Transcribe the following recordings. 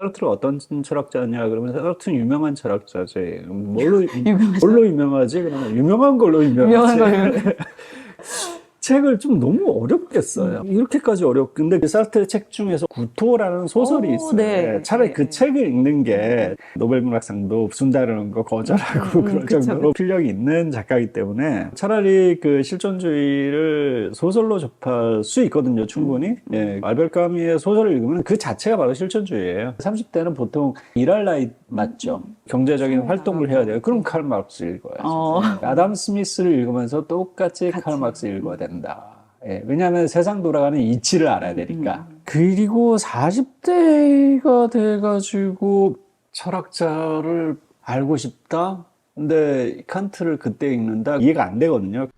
사르트르 어떤 철학자냐 그러면 사르트르는 유명한 철학자지. 유명하죠. 뭘로 유명하지? 그러면 유명한 걸로 유명한 유명하지. 걸. 책을 좀 너무 어렵게 써요. 이렇게까지 근데 그 사르트르 책 중에서 구토라는 소설이 오, 있어요. 네. 차라리 그 네. 책을 읽는 게 노벨 문학상도 준다는 거 거절하고 그럴 그쵸. 정도로 필력이 있는 작가이기 때문에 차라리 그 실존주의를 소설로 접할 수 있거든요, 충분히. 예, 알베르 까뮈의 소설을 읽으면 그 자체가 바로 실존주의예요. 30대는 보통 일할 나이 맞죠? 경제적인 활동을 해야 돼요. 그럼 칼 마르크스 읽어야죠. 아담 스미스를 읽으면서 똑같이 칼 마르크스 읽어야 된다. 예, 왜냐하면 세상 돌아가는 이치를 알아야 되니까. 그리고 40대가 돼가지고 철학자를 알고 싶다? 근데 칸트를 그때 읽는다? 이해가 안 되거든요.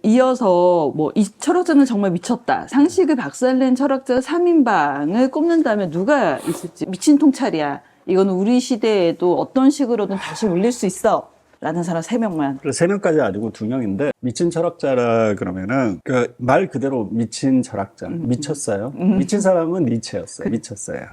이어서 이 철학자는 정말 미쳤다. 상식을 박살낸 철학자 3인방을 꼽는다면 누가 있을지. 미친 통찰이야. 이거는 우리 시대에도 어떤 식으로든 다시 울릴 수 있어. 라는 사람 3명만. 그래서 3명까지 아니고 2명인데 미친 철학자라 그러면은 그 말 그대로 미친 철학자. 미쳤어요. 미친 사람은 니체였어요. 미쳤어요.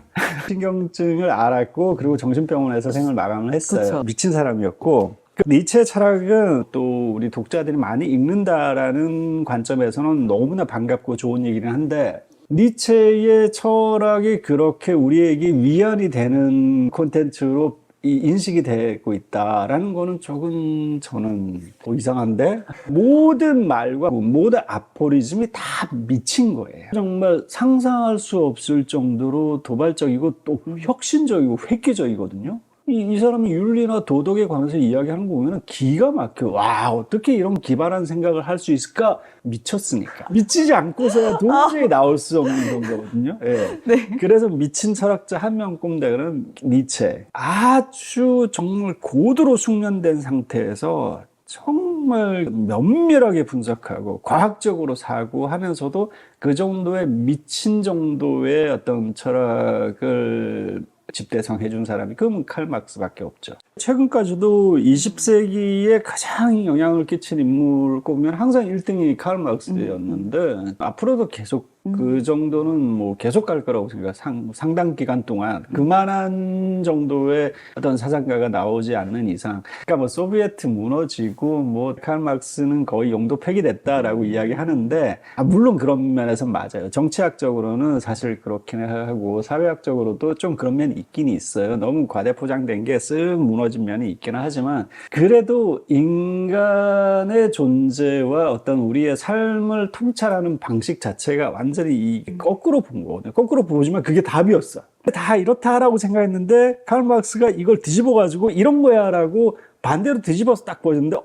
신경증을 앓았고 그리고 정신병원에서 생을 마감을 했어요. 그쵸. 미친 사람이었고 그 니체의 철학은 또 우리 독자들이 많이 읽는다라는 관점에서는 너무나 반갑고 좋은 얘기긴 한데 니체의 철학이 그렇게 우리에게 위안이 되는 콘텐츠로 인식이 되고 있다라는 거는 조금 저는 이상한데 모든 말과 모든 아포리즘이 다 미친 거예요. 정말 상상할 수 없을 정도로 도발적이고 또 혁신적이고 획기적이거든요. 이 사람이 윤리나 도덕에 관해서 이야기하는 거 보면 기가 막혀. 와, 어떻게 이런 기발한 생각을 할 수 있을까? 미쳤으니까. 미치지 않고서야 도저히 나올 수 없는 정도거든요. 예. 네. 그래서 미친 철학자 한 명 꼽는다 그러면 니체. 아주 정말 고도로 숙련된 상태에서 정말 면밀하게 분석하고 과학적으로 사고하면서도 그 정도의 미친 정도의 어떤 철학을 집대성 해준 사람이 그러면 칼 마르크스밖에 없죠. 최근까지도 20세기에 가장 영향을 끼친 인물을 꼽으면 항상 1등이 칼 마르크스였는데 앞으로도 계속 그 정도는 뭐 계속 갈 거라고 생각해요. 상당 기간 동안 그만한 정도의 어떤 사상가가 나오지 않는 이상 그러니까 뭐 소비에트 무너지고 뭐 칼 마르크스는 거의 용도 폐기됐다라고 이야기하는데 물론 그런 면에서 맞아요. 정치학적으로는 사실 그렇긴 하고 사회학적으로도 좀 그런 면이 있긴 있어요. 너무 과대포장된 게 쓱 무너진 면이 있기는 하지만 그래도 인간의 존재와 어떤 우리의 삶을 통찰하는 방식 자체가 완전히 거꾸로 본 거거든요. 거꾸로 보지만 그게 답이었어. 다 이렇다라고 생각했는데 칼 마르크스가 이걸 뒤집어가지고 이런 거야라고 반대로 뒤집어서 딱 보여줬는데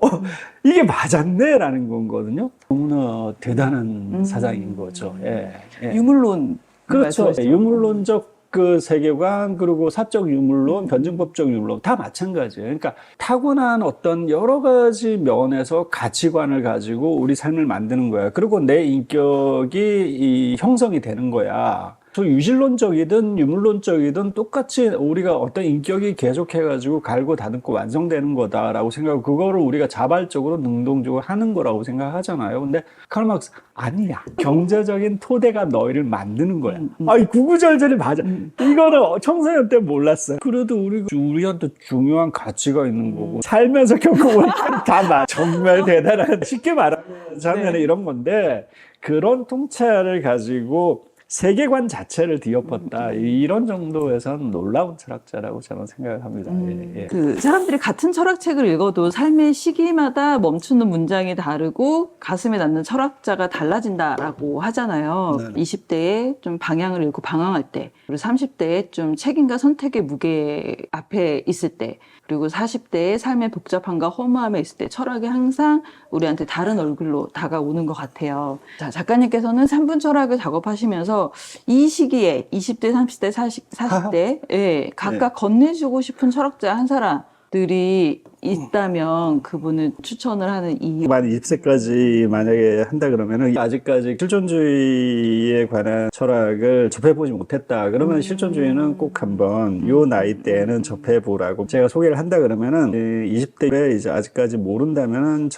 이게 맞았네 라는 거거든요. 너무나 대단한 사상인 거죠. 예, 예. 유물론. 그렇죠. 유물론적 그 세계관 그리고 사적 유물론, 변증법적 유물론 다 마찬가지예요. 그러니까 타고난 어떤 여러 가지 면에서 가치관을 가지고 우리 삶을 만드는 거야. 그리고 내 인격이 형성이 되는 거야. 유실론적이든 유물론적이든 똑같이 우리가 어떤 인격이 계속해가지고 갈고 다듬고 완성되는 거다라고 생각하고 그거를 우리가 자발적으로 능동적으로 하는 거라고 생각하잖아요. 근데 칼 마르크스 아니야. 경제적인 토대가 너희를 만드는 거야. 이 구구절절히 맞아. 이거는 청소년 때 몰랐어요. 그래도 우리한테 중요한 가치가 있는 거고 살면서 겪어보니까 다 맞아. 정말 대단한 쉽게 말하면 이런 건데 그런 통찰을 가지고 세계관 자체를 뒤엎었다. 이런 정도에서는 놀라운 철학자라고 저는 생각을 합니다. 예. 사람들이 같은 철학책을 읽어도 삶의 시기마다 멈추는 문장이 다르고 가슴에 남는 철학자가 달라진다라고 하잖아요. 네네. 20대에 좀 방향을 잃고 방황할 때, 그리고 30대에 좀 책임과 선택의 무게 앞에 있을 때, 그리고 40대에 삶의 복잡함과 허무함에 있을 때 철학이 항상 우리한테 다른 얼굴로 다가오는 것 같아요. 자, 작가님께서는 3분 철학을 작업하시면서 이 시기에 20대, 30대, 40대 각각 건네주고 싶은 철학자 한 사람 분들이 있다면 그분을 추천을 하는 이유. 만 20세까지 만약에 한다 그러면은 아직까지 실존주의에 관한 철학을 접해보지 못했다. 그러면 실존주의는 꼭 한번 요 나이 때는 접해보라고 제가 소개를 한다 그러면은 20대에 이제 아직까지 모른다면은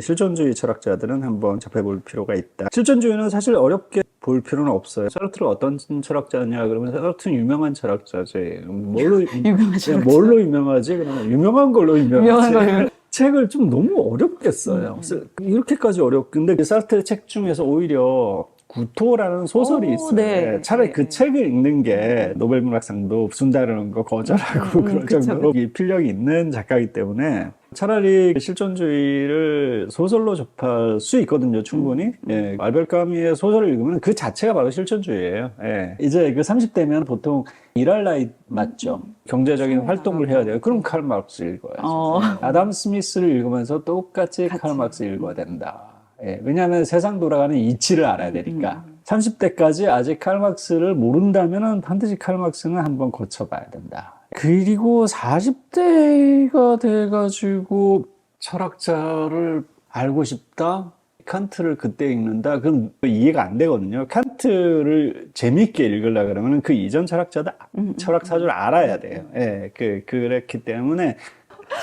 실존주의 철학자들은 한번 접해볼 필요가 있다. 실존주의는 사실 어렵게 볼 필요는 없어요. 사르트르 어떤 철학자냐 그러면 사르트르는 유명한 철학자지. 뭘로 유명한 철학자. 뭘로 유명하지? 그러면 유명한 걸로 유명하지. 유명한 걸로. 책을 좀 너무 어렵게 써요. 이렇게까지 어렵고. 근데 사르트르 책 중에서 오히려 구토라는 소설이 있어요. 네. 차라리 그 책을 읽는 게 노벨 문학상도 준다는 거 거절하고 그럴 정도로 필력이 있는 작가이기 때문에 차라리 실존주의를 소설로 접할 수 있거든요, 충분히. 예, 알베르 까뮈의 소설을 읽으면 그 자체가 바로 실존주의예요. 예. 이제 그 30대면 보통 일할 나이 맞죠? 경제적인 활동을 해야 돼요. 그럼 칼 마르크스 읽어야죠. 아담 스미스를 읽으면서 똑같이 칼 마르크스 읽어야 된다. 예, 왜냐하면 세상 돌아가는 이치를 알아야 되니까. 30대까지 아직 칼 마르크스를 모른다면 반드시 칼 마르크스는 한번 거쳐봐야 된다. 그리고 40대가 돼가지고 철학자를 알고 싶다? 칸트를 그때 읽는다? 그럼 이해가 안 되거든요. 칸트를 재밌게 읽으려고 그러면 그 이전 철학자도 철학사주를 알아야 돼요. 예, 그랬기 때문에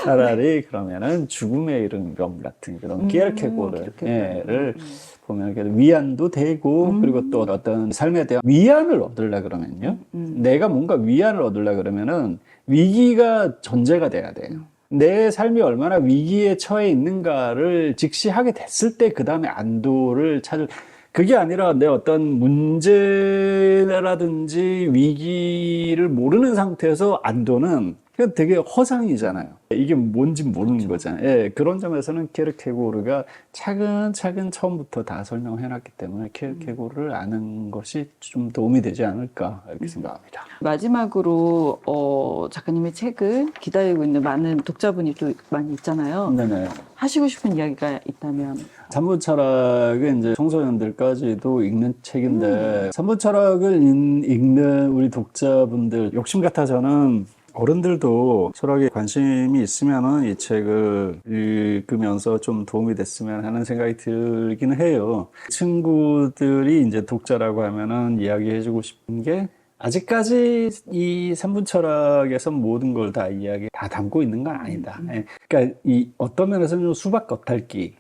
차라리 그러면은 죽음에 이른 병 같은 그런 키에르케고르를 보면 위안도 되고 그리고 또 어떤 삶에 대한 위안을 얻으려 그러면요. 내가 뭔가 위안을 얻으려 그러면은 위기가 전제가 돼야 돼요. 내 삶이 얼마나 위기에 처해 있는가를 직시하게 됐을 때 그 다음에 안도를 찾을 그게 아니라 내 어떤 문제라든지 위기를 모르는 상태에서 안도는 그냥 되게 허상이잖아요. 이게 뭔지 모르는 거잖아요. 예, 그런 점에서는 키에르케고르가 차근차근 처음부터 다 설명을 해놨기 때문에 키에르케고르를 아는 것이 좀 도움이 되지 않을까 이렇게 생각합니다. 마지막으로 작가님의 책을 기다리고 있는 많은 독자분이 또 많이 있잖아요. 네네. 하시고 싶은 이야기가 있다면? 삼부 철학은 이제 청소년들까지도 읽는 책인데 삼부 철학을 읽는 우리 독자분들 욕심 같아서는 어른들도 철학에 관심이 있으면은 이 책을 읽으면서 좀 도움이 됐으면 하는 생각이 들기는 해요. 친구들이 이제 독자라고 하면은 이야기해주고 싶은 게 아직까지 이 삼분 철학에서 모든 걸 다 이야기 다 담고 있는 건 아니다. 그러니까 이 어떤 면에서는 좀 수박 겉핥기.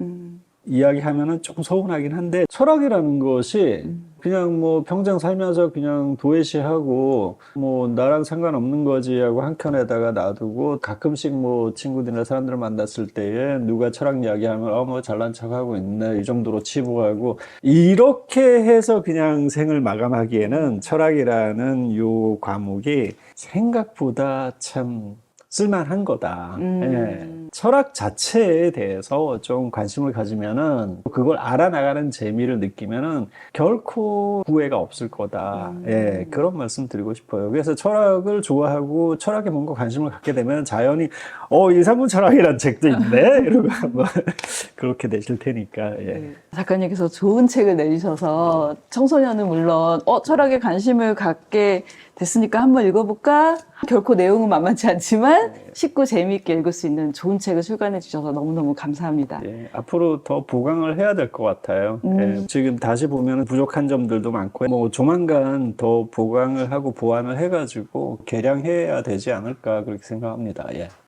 이야기하면은 조금 서운하긴 한데 철학이라는 것이 그냥 뭐 평생 살면서 그냥 도외시하고 뭐 나랑 상관없는 거지 하고 한 켠에다가 놔두고 가끔씩 뭐 친구들이나 사람들을 만났을 때에 누가 철학 이야기하면 뭐 잘난 척하고 있네 이 정도로 치부하고 이렇게 해서 그냥 생을 마감하기에는 철학이라는 요 과목이 생각보다 참 쓸만한 거다. 예. 철학 자체에 대해서 좀 관심을 가지면은 그걸 알아나가는 재미를 느끼면은 결코 후회가 없을 거다. 예. 그런 말씀 드리고 싶어요. 그래서 철학을 좋아하고 철학에 뭔가 관심을 갖게 되면 자연히 이상문 철학이라는 책도 있네. 이러고 한번 그렇게 되실 테니까. 예. 작가님께서 좋은 책을 내주셔서 청소년은 물론 철학에 관심을 갖게 됐으니까 한번 읽어볼까? 결코 내용은 만만치 않지만 쉽고 재미있게 읽을 수 있는 좋은 책을 출간해 주셔서 너무너무 감사합니다. 예, 앞으로 더 보강을 해야 될 것 같아요. 예, 지금 다시 보면 부족한 점들도 많고 뭐 조만간 더 보강을 하고 보완을 해가지고 개량해야 되지 않을까 그렇게 생각합니다. 예.